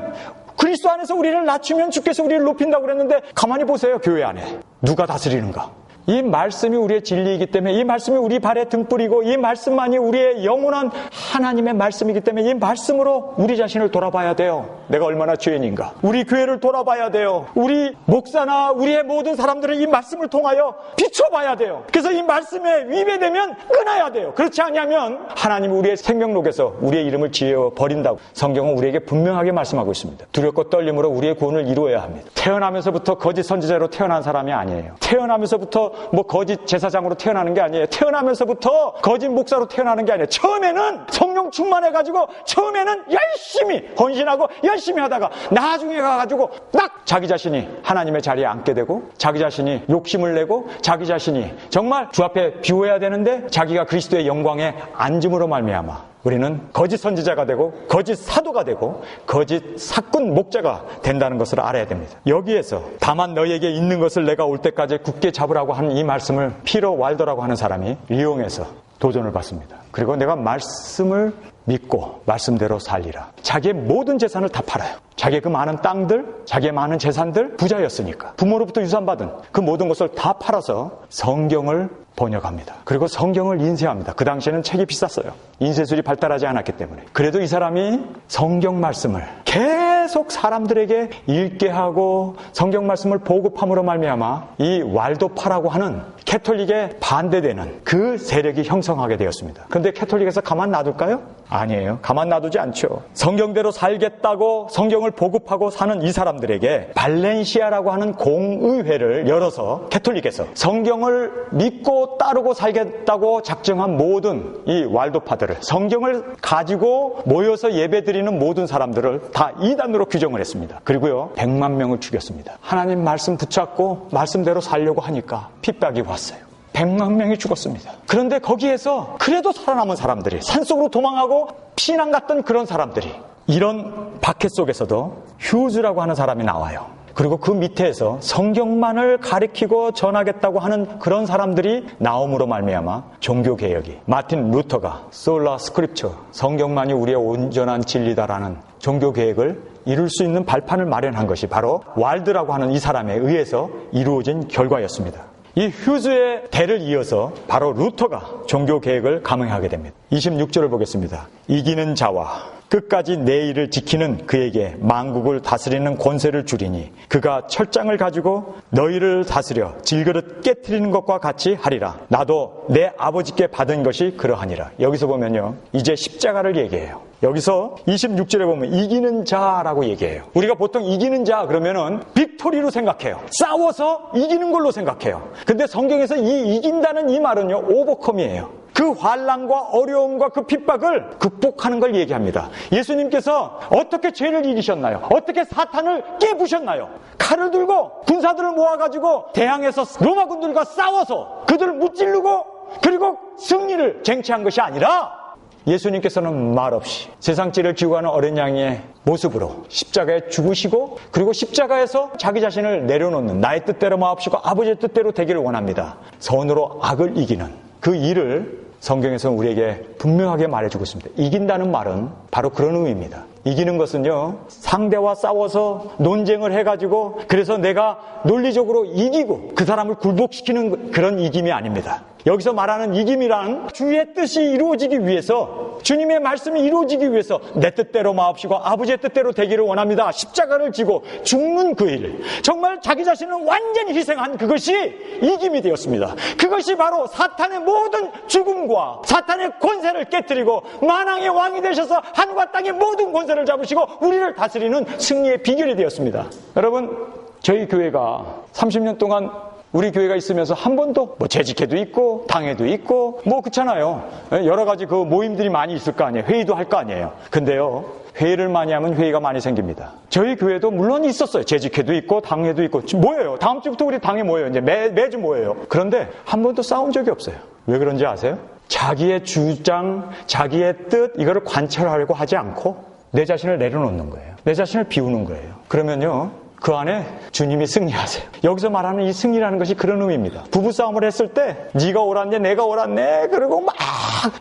그리스도 안에서 우리를 낮추면 주께서 우리를 높인다고 그랬는데 가만히 보세요. 교회 안에 누가 다스리는가? 이 말씀이 우리의 진리이기 때문에 이 말씀이 우리 발에 등불이고 이 말씀만이 우리의 영원한 하나님의 말씀이기 때문에 이 말씀으로 우리 자신을 돌아봐야 돼요. 내가 얼마나 죄인인가. 우리 교회를 돌아봐야 돼요. 우리 목사나 우리의 모든 사람들을 이 말씀을 통하여 비춰봐야 돼요. 그래서 이 말씀에 위배되면 끊어야 돼요. 그렇지 않으면 하나님이 우리의 생명록에서 우리의 이름을 지워버린다고 성경은 우리에게 분명하게 말씀하고 있습니다. 두렵고 떨림으로 우리의 구원을 이루어야 합니다. 태어나면서부터 거짓 선지자로 태어난 사람이 아니에요. 태어나면서부터 거짓 제사장으로 태어나는 게 아니에요. 태어나면서부터 거짓 목사로 태어나는 게 아니에요. 처음에는 성령 충만해가지고 처음에는 열심히 헌신하고 열심히 하다가 나중에 가가지고 딱 자기 자신이 하나님의 자리에 앉게 되고 자기 자신이 욕심을 내고 자기 자신이 정말 주 앞에 비워야 되는데 자기가 그리스도의 영광에 앉음으로 말미암아 우리는 거짓 선지자가 되고 거짓 사도가 되고 거짓 사꾼 목자가 된다는 것을 알아야 됩니다. 여기에서 다만 너희에게 있는 것을 내가 올 때까지 굳게 잡으라고 하는 이 말씀을 피로 왈더라고 하는 사람이 리옹에서 도전을 받습니다. 그리고 내가 말씀을 믿고 말씀대로 살리라. 자기의 모든 재산을 다 팔아요. 자기의 그 많은 땅들, 자기의 많은 재산들, 부자였으니까 부모로부터 유산받은 그 모든 것을 다 팔아서 성경을 번역합니다. 그리고 성경을 인쇄합니다. 그 당시에는 책이 비쌌어요. 인쇄술이 발달하지 않았기 때문에. 그래도 이 사람이 성경 말씀을 계속 사람들에게 읽게 하고 성경 말씀을 보급함으로 말미암아 이 왈도파라고 하는 캐톨릭에 반대되는 그 세력이 형성하게 되었습니다. 그런데 캐톨릭에서 가만 놔둘까요? 아니에요. 가만 놔두지 않죠. 성경대로 살겠다고 성경을 보급하고 사는 이 사람들에게 발렌시아라고 하는 공의회를 열어서 캐톨릭에서 성경을 믿고 따르고 살겠다고 작정한 모든 이 왈도파들을, 성경을 가지고 모여서 예배드리는 모든 사람들을 다 이단으로 규정을 했습니다. 그리고요 100만 명을 죽였습니다. 하나님 말씀 붙잡고 말씀대로 살려고 하니까 핍박이 왔어요. 100만 명이 죽었습니다. 그런데 거기에서 그래도 살아남은 사람들이, 산속으로 도망하고 피난 갔던 그런 사람들이, 이런 박해 속에서도 휴즈라고 하는 사람이 나와요. 그리고 그 밑에서 성경만을 가리키고 전하겠다고 하는 그런 사람들이 나옴으로 말미암아 종교개혁이, 마틴 루터가 솔라 스크립처, 성경만이 우리의 온전한 진리다라는 종교개혁을 이룰 수 있는 발판을 마련한 것이 바로 왈드라고 하는 이 사람에 의해서 이루어진 결과였습니다. 이 휴즈의 대를 이어서 바로 루터가 종교개혁을 감행하게 됩니다. 26절을 보겠습니다. 이기는 자와 끝까지 내 일을 지키는 그에게 만국을 다스리는 권세를 주리니 그가 철장을 가지고 너희를 다스려 질그릇 깨트리는 것과 같이 하리라. 나도 내 아버지께 받은 것이 그러하니라. 여기서 보면요, 이제 십자가를 얘기해요. 여기서 26절에 보면 이기는 자라고 얘기해요. 우리가 보통 이기는 자 그러면은 빅토리로 생각해요. 싸워서 이기는 걸로 생각해요. 근데 성경에서 이 이긴다는 이 말은요, 오버컴이에요. 그 환난과 어려움과 그 핍박을 극복하는 걸 얘기합니다. 예수님께서 어떻게 죄를 이기셨나요? 어떻게 사탄을 깨부셨나요? 칼을 들고 군사들을 모아가지고 대항해서 로마군들과 싸워서 그들을 무찌르고 그리고 승리를 쟁취한 것이 아니라 예수님께서는 말없이 세상죄를 지고 가는 어린 양의 모습으로 십자가에 죽으시고 그리고 십자가에서 자기 자신을 내려놓는, 나의 뜻대로 마옵시고 아버지의 뜻대로 되기를 원합니다. 선으로 악을 이기는 그 일을 성경에서는 우리에게 분명하게 말해주고 있습니다. 이긴다는 말은 바로 그런 의미입니다. 이기는 것은요, 상대와 싸워서 논쟁을 해가지고 그래서 내가 논리적으로 이기고 그 사람을 굴복시키는 그런 이김이 아닙니다. 여기서 말하는 이김이란 주의 뜻이 이루어지기 위해서, 주님의 말씀이 이루어지기 위해서 내 뜻대로 마옵시고 아버지의 뜻대로 되기를 원합니다. 십자가를 지고 죽는 그 일, 정말 자기 자신을 완전히 희생한 그것이 이김이 되었습니다. 그것이 바로 사탄의 모든 죽음과 사탄의 권세를 깨뜨리고 만왕의 왕이 되셔서 하늘과 땅의 모든 권세를 잡으시고 우리를 다스리는 승리의 비결이 되었습니다. 여러분, 저희 교회가 30년 동안 우리 교회가 있으면서 한 번도 재직회도 있고 당회도 있고 그렇잖아요. 여러 가지 그 모임들이 많이 있을 거 아니에요. 회의도 할 거 아니에요. 근데요, 회의를 많이 하면 회의가 많이 생깁니다. 저희 교회도 물론 있었어요. 재직회도 있고 당회도 있고. 지금 모여요. 다음 주부터 우리 당회 모여요. 이제 매주 모여요. 그런데 한 번도 싸운 적이 없어요. 왜 그런지 아세요? 자기의 주장, 자기의 뜻, 이거를 관철하려고 하지 않고 내 자신을 내려놓는 거예요. 내 자신을 비우는 거예요. 그러면요, 그 안에 주님이 승리하세요. 여기서 말하는 이 승리라는 것이 그런 의미입니다. 부부싸움을 했을 때 네가 옳았네, 내가 옳았네, 그리고 막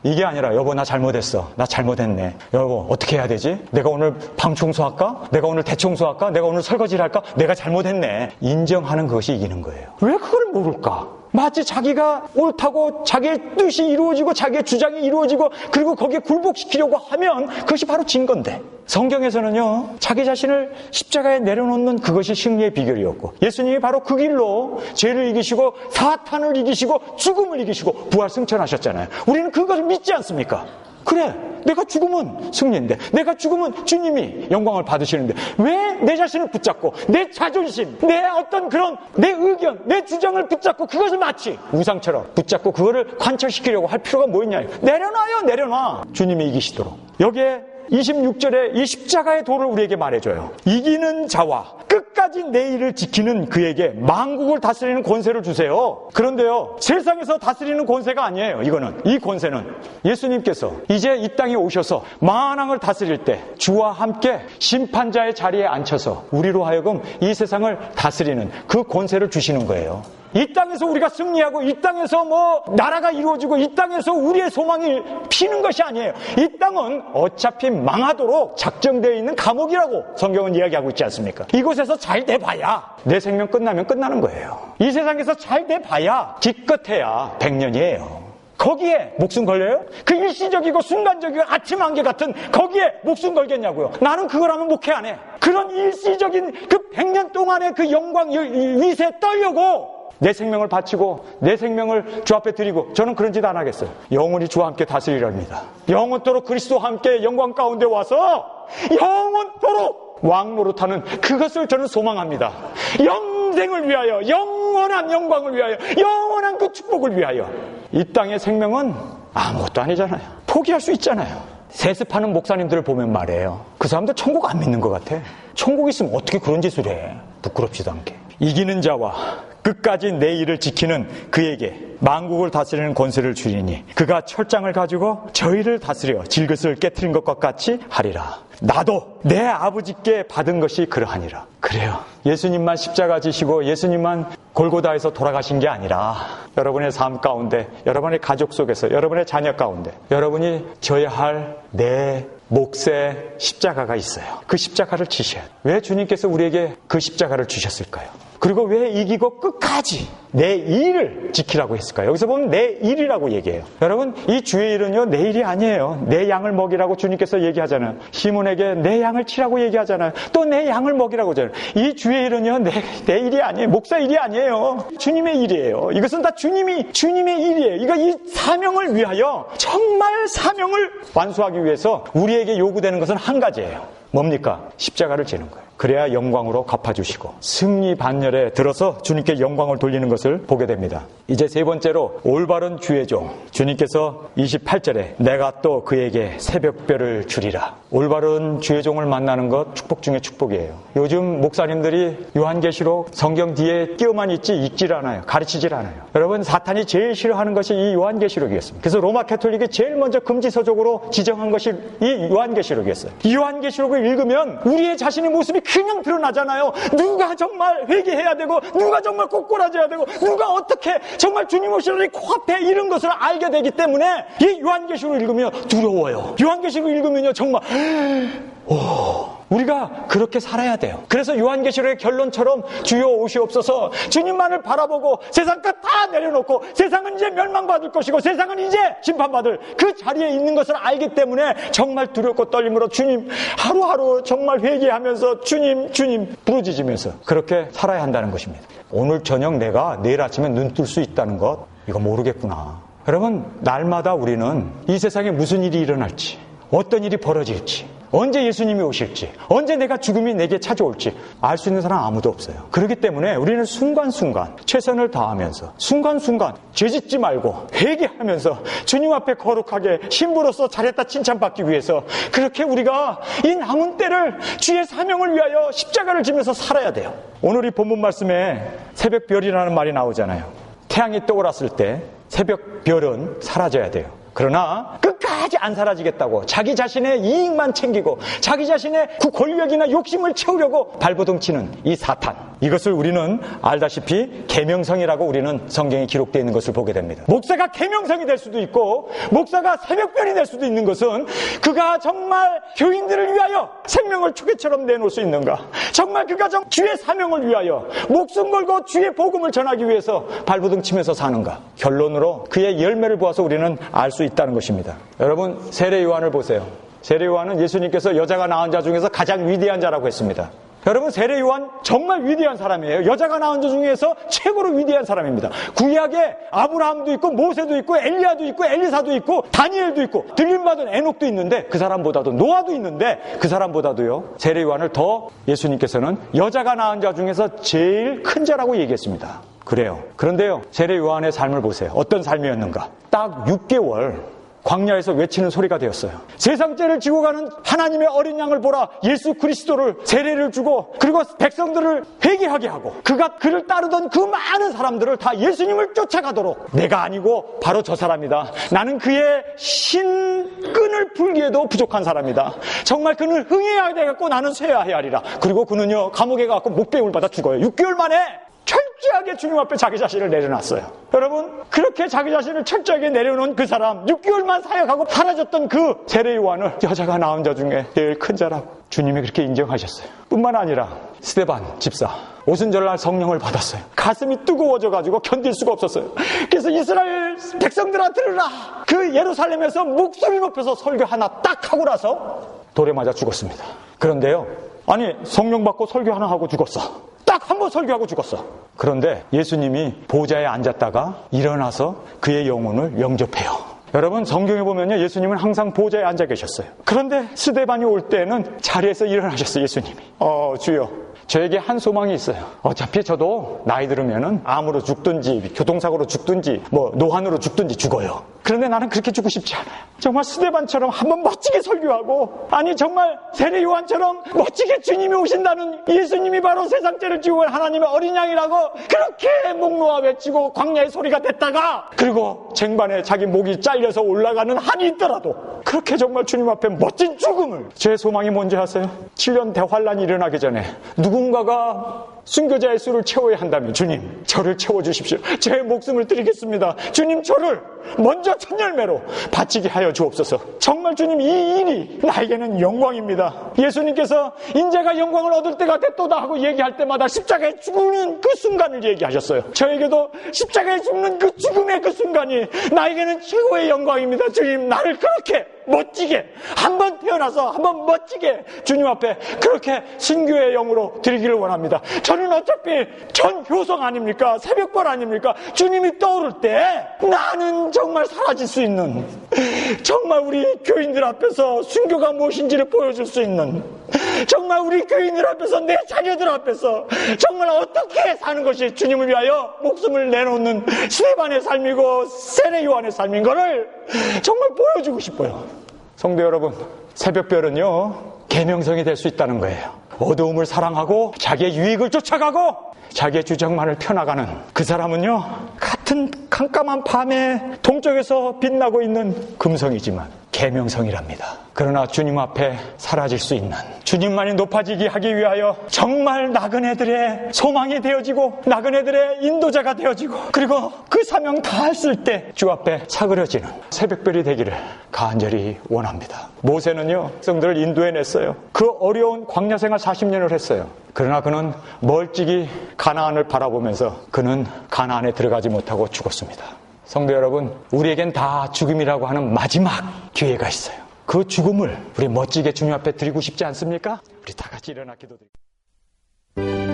이게 아니라 여보 나 잘못했어, 나 잘못했네, 여보 어떻게 해야 되지? 내가 오늘 방 청소할까? 내가 오늘 대청소할까? 내가 오늘 설거지를 할까? 내가 잘못했네. 인정하는 것이 이기는 거예요. 왜 그걸 모를까? 마치 자기가 옳다고 자기의 뜻이 이루어지고 자기의 주장이 이루어지고 그리고 거기에 굴복시키려고 하면 그것이 바로 진 건데, 성경에서는요, 자기 자신을 십자가에 내려놓는 그것이 승리의 비결이었고 예수님이 바로 그 길로 죄를 이기시고 사탄을 이기시고 죽음을 이기시고 부활 승천하셨잖아요. 우리는 그것을 믿지 않습니까? 그래, 내가 죽으면 승리인데, 내가 죽으면 주님이 영광을 받으시는데 왜 내 자신을 붙잡고 내 자존심, 내 어떤 그런 내 의견, 내 주장을 붙잡고 그것을 마치 우상처럼 붙잡고 그거를 관철시키려고 할 필요가 뭐 있냐. 내려놔요, 내려놔. 주님이 이기시도록. 여기에 26절에 이 십자가의 도를 우리에게 말해줘요. 이기는 자와 끝까지 내 일을 지키는 그에게 만국을 다스리는 권세를 주세요. 그런데요, 세상에서 다스리는 권세가 아니에요. 이 권세는 예수님께서 이제 이 땅에 오셔서 만왕을 다스릴 때 주와 함께 심판자의 자리에 앉혀서 우리로 하여금 이 세상을 다스리는 그 권세를 주시는 거예요. 이 땅에서 우리가 승리하고 이 땅에서 나라가 이루어지고 이 땅에서 우리의 소망이 피는 것이 아니에요. 이 땅은 어차피 망하도록 작정되어 있는 감옥이라고 성경은 이야기하고 있지 않습니까? 이곳에서 잘 돼봐야 내 생명 끝나면 끝나는 거예요. 이 세상에서 잘 돼봐야 기껏해야 100년이에요. 거기에 목숨 걸려요? 그 일시적이고 순간적이고 아침 안개 같은 거기에 목숨 걸겠냐고요. 나는 그거라면 목회 안 해. 그런 일시적인 그 100년 동안의 그 영광 위세에 떨려고 내 생명을 바치고 내 생명을 주 앞에 드리고 저는 그런 짓 안 하겠어요. 영원히 주와 함께 다스리랍니다. 영원토록 그리스도와 함께 영광 가운데 와서 영원토록 왕 노릇하는 그것을 저는 소망합니다. 영생을 위하여, 영원한 영광을 위하여, 영원한 그 축복을 위하여. 이 땅의 생명은 아무것도 아니잖아요. 포기할 수 있잖아요. 세습하는 목사님들을 보면 말이에요. 그 사람들 천국 안 믿는 것 같아. 천국 있으면 어떻게 그런 짓을 해. 부끄럽지도 않게. 이기는 자와 끝까지 내 일을 지키는 그에게 만국을 다스리는 권세를 주리니 그가 철장을 가지고 저희를 다스려 질그릇을 깨트린 것과 같이 하리라. 나도 내 아버지께 받은 것이 그러하니라. 그래요. 예수님만 십자가 지시고 예수님만 골고다에서 돌아가신 게 아니라 여러분의 삶 가운데, 여러분의 가족 속에서, 여러분의 자녀 가운데 여러분이 져야 할 내 몫의 십자가가 있어요. 그 십자가를 지셔야 돼요. 왜 주님께서 우리에게 그 십자가를 주셨을까요? 그리고 왜 이기고 끝까지 내 일을 지키라고 했을까요? 여기서 보면 내 일이라고 얘기해요. 여러분, 이 주의 일은요, 내 일이 아니에요. 내 양을 먹이라고 주님께서 얘기하잖아요. 시몬에게 내 양을 치라고 얘기하잖아요. 또 내 양을 먹이라고 하잖아요. 이 주의 일은요, 내 일이 아니에요. 목사 일이 아니에요. 주님의 일이에요. 이것은 다 주님의 일이에요. 이거 이 사명을 위하여, 정말 사명을 완수하기 위해서 우리에게 요구되는 것은 한 가지예요. 뭡니까? 십자가를 지는 거예요. 그래야 영광으로 갚아주시고 승리 반열에 들어서 주님께 영광을 돌리는 것을 보게 됩니다. 이제 세 번째로 올바른 주의 종. 주님께서 28절에 내가 또 그에게 새벽별을 주리라. 올바른 주의 종을 만나는 것 축복 중에 축복이에요. 요즘 목사님들이 요한계시록 성경 뒤에 끼어만 있지 읽질 않아요. 가르치질 않아요. 여러분, 사탄이 제일 싫어하는 것이 이 요한계시록이었습니다. 그래서 로마 캐톨릭이 제일 먼저 금지서적으로 지정한 것이 이 요한계시록이었어요. 이 요한계시록을 읽으면 우리의 자신의 모습이 그냥 드러나잖아요. 누가 정말 회개해야 되고, 누가 정말 꼬꾸라져야 되고, 누가 어떻게 정말 주님 오시려니 코앞에 이런 것을 알게 되기 때문에 이 요한계시록을 읽으면 두려워요. 요한계시록을 읽으면요, 정말 우리가 그렇게 살아야 돼요. 그래서 요한계시록의 결론처럼 주여 오시옵소서, 주님만을 바라보고 세상 끝 다 내려놓고 세상은 이제 멸망받을 것이고 세상은 이제 심판받을 그 자리에 있는 것을 알기 때문에 정말 두렵고 떨림으로 주님 하루하루 정말 회개하면서 주님 부르짖으면서 그렇게 살아야 한다는 것입니다. 오늘 저녁 내가 내일 아침에 눈 뜰 수 있다는 것, 이거 모르겠구나. 여러분, 날마다 우리는 이 세상에 무슨 일이 일어날지, 어떤 일이 벌어질지, 언제 예수님이 오실지, 언제 내가 죽음이 내게 찾아올지 알 수 있는 사람 아무도 없어요. 그렇기 때문에 우리는 순간순간 최선을 다하면서 순간순간 죄짓지 말고 회개하면서 주님 앞에 거룩하게 신부로서 잘했다 칭찬받기 위해서 그렇게 우리가 이 남은 때를 주의 사명을 위하여 십자가를 지면서 살아야 돼요. 오늘 이 본문 말씀에 새벽별이라는 말이 나오잖아요. 태양이 떠올랐을 때 새벽별은 사라져야 돼요. 그러나 끝까지 안 사라지겠다고 자기 자신의 이익만 챙기고 자기 자신의 그 권력이나 욕심을 채우려고 발버둥 치는 이 사탄, 이것을 우리는 알다시피 계명성이라고 우리는 성경에 기록되어 있는 것을 보게 됩니다. 목사가 계명성이 될 수도 있고 목사가 새벽별이 될 수도 있는 것은 그가 정말 교인들을 위하여 생명을 초계처럼 내놓을 수 있는가, 정말 그가 주의 사명을 위하여 목숨 걸고 주의 복음을 전하기 위해서 발버둥 치면서 사는가. 결론으로 그의 열매를 보아서 우리는 알 수 있다는 것입니다. 여러분, 세례 요한을 보세요. 세례 요한은 예수님께서 여자가 낳은 자 중에서 가장 위대한 자라고 했습니다. 여러분, 세례 요한 정말 위대한 사람이에요. 여자가 낳은 자 중에서 최고로 위대한 사람입니다. 구약에 아브라함도 있고 모세도 있고 엘리야도 있고 엘리사도 있고 다니엘도 있고 들림받은 에녹도 있는데 그 사람보다도 노아도 있는데 그 사람보다도요, 세례 요한을 더 예수님께서는 여자가 낳은 자 중에서 제일 큰 자라고 얘기했습니다. 그래요. 그런데요, 세례 요한의 삶을 보세요. 어떤 삶이었는가. 딱 6개월 광야에서 외치는 소리가 되었어요. 세상 죄를 지고 가는 하나님의 어린 양을 보라. 예수 그리스도를 세례를 주고 그리고 백성들을 회개하게 하고 그를 따르던 그 많은 사람들을 다 예수님을 쫓아가도록, 내가 아니고 바로 저 사람이다. 나는 그의 신끈을 풀기에도 부족한 사람이다. 정말 그는 흥해야 되겠고 나는 쇠해야 하리라. 그리고 그는요, 감옥에 가서 목배임을 받아 죽어요. 6개월 만에 철저하게 주님 앞에 자기 자신을 내려놨어요. 여러분, 그렇게 자기 자신을 철저하게 내려놓은 그 사람, 6개월만 사역하고 사라졌던 그 세례 요한을 여자가 낳은 자 중에 제일 큰 자라고 주님이 그렇게 인정하셨어요. 뿐만 아니라 스데반 집사, 오순절날 성령을 받았어요. 가슴이 뜨거워져가지고 견딜 수가 없었어요. 그래서 이스라엘 백성들아 들으라, 그 예루살렘에서 목소리 높여서 설교 하나 딱 하고 나서 돌에 맞아 죽었습니다. 그런데요, 아니 성령 받고 설교 하나 하고 죽었어. 딱 한 번 설교하고 죽었어. 그런데 예수님이 보좌에 앉았다가 일어나서 그의 영혼을 영접해요. 여러분, 성경에 보면요, 예수님은 항상 보좌에 앉아 계셨어요. 그런데 스데반이 올 때는 자리에서 일어나셨어요. 예수님이. 주여, 저에게 한 소망이 있어요. 어차피 저도 나이 들으면은 암으로 죽든지 교통사고로 죽든지 뭐 노환으로 죽든지 죽어요. 그런데 나는 그렇게 죽고 싶지 않아요. 정말 스데반처럼 한번 멋지게 설교하고, 아니 정말 세례 요한처럼 멋지게 주님이 오신다는, 예수님이 바로 세상 죄를 지고 하나님의 어린 양이라고 그렇게 목 놓아 외치고 광야의 소리가 됐다가, 그리고 쟁반에 자기 목이 잘려서 올라가는 한이 있더라도 그렇게 정말 주님 앞에 멋진 죽음을. 제 소망이 뭔지 아세요? 7년 대환란이 일어나기 전에 누군가가 순교자의 수를 채워야 한다면, 주님 저를 채워주십시오. 제 목숨을 드리겠습니다. 주님 저를 먼저 첫 열매로 바치게 하여 주옵소서. 정말 주님, 이 일이 나에게는 영광입니다. 예수님께서 인자가 영광을 얻을 때가 됐도다 하고 얘기할 때마다 십자가에 죽는 그 순간을 얘기하셨어요. 저에게도 십자가에 죽는 그 죽음의 그 순간이 나에게는 최고의 영광입니다. 주님, 나를 그렇게 멋지게 한번 태어나서 한번 멋지게 주님 앞에 그렇게 순교의 영으로 드리기를 원합니다. 저는 어차피 전 효성 아닙니까? 새벽벌 아닙니까? 주님이 떠오를 때 나는 정말 사라질 수 있는, 정말 우리 교인들 앞에서 순교가 무엇인지를 보여줄 수 있는, 정말 우리 교인들 앞에서, 내 자녀들 앞에서 정말 어떻게 사는 것이 주님을 위하여 목숨을 내놓는 스데반의 삶이고 세례 요한의 삶인 거를 정말 보여주고 싶어요. 성도 여러분, 새벽별은요, 계명성이 될 수 있다는 거예요. 어두움을 사랑하고 자기의 유익을 쫓아가고 자기의 주장만을 펴나가는 그 사람은요, 같은 깜깜한 밤에 동쪽에서 빛나고 있는 금성이지만 계명성이랍니다. 그러나 주님 앞에 사라질 수 있는, 주님만이 높아지게 하기 위하여 정말 나그네들의 소망이 되어지고 나그네들의 인도자가 되어지고, 그리고 그 사명 다 했을 때 주 앞에 사그려지는 새벽별이 되기를 간절히 원합니다. 모세는요, 백성들을 인도해냈어요. 그 어려운 광야 생활 40년을 했어요. 그러나 그는 멀찍이 가나안을 바라보면서 그는 가나안에 들어가지 못하고 죽었습니다. 성도 여러분, 우리에겐 다 죽음이라고 하는 마지막 기회가 있어요. 그 죽음을 우리 멋지게 주님 앞에 드리고 싶지 않습니까? 우리 다 같이 일어나 기도드립니다.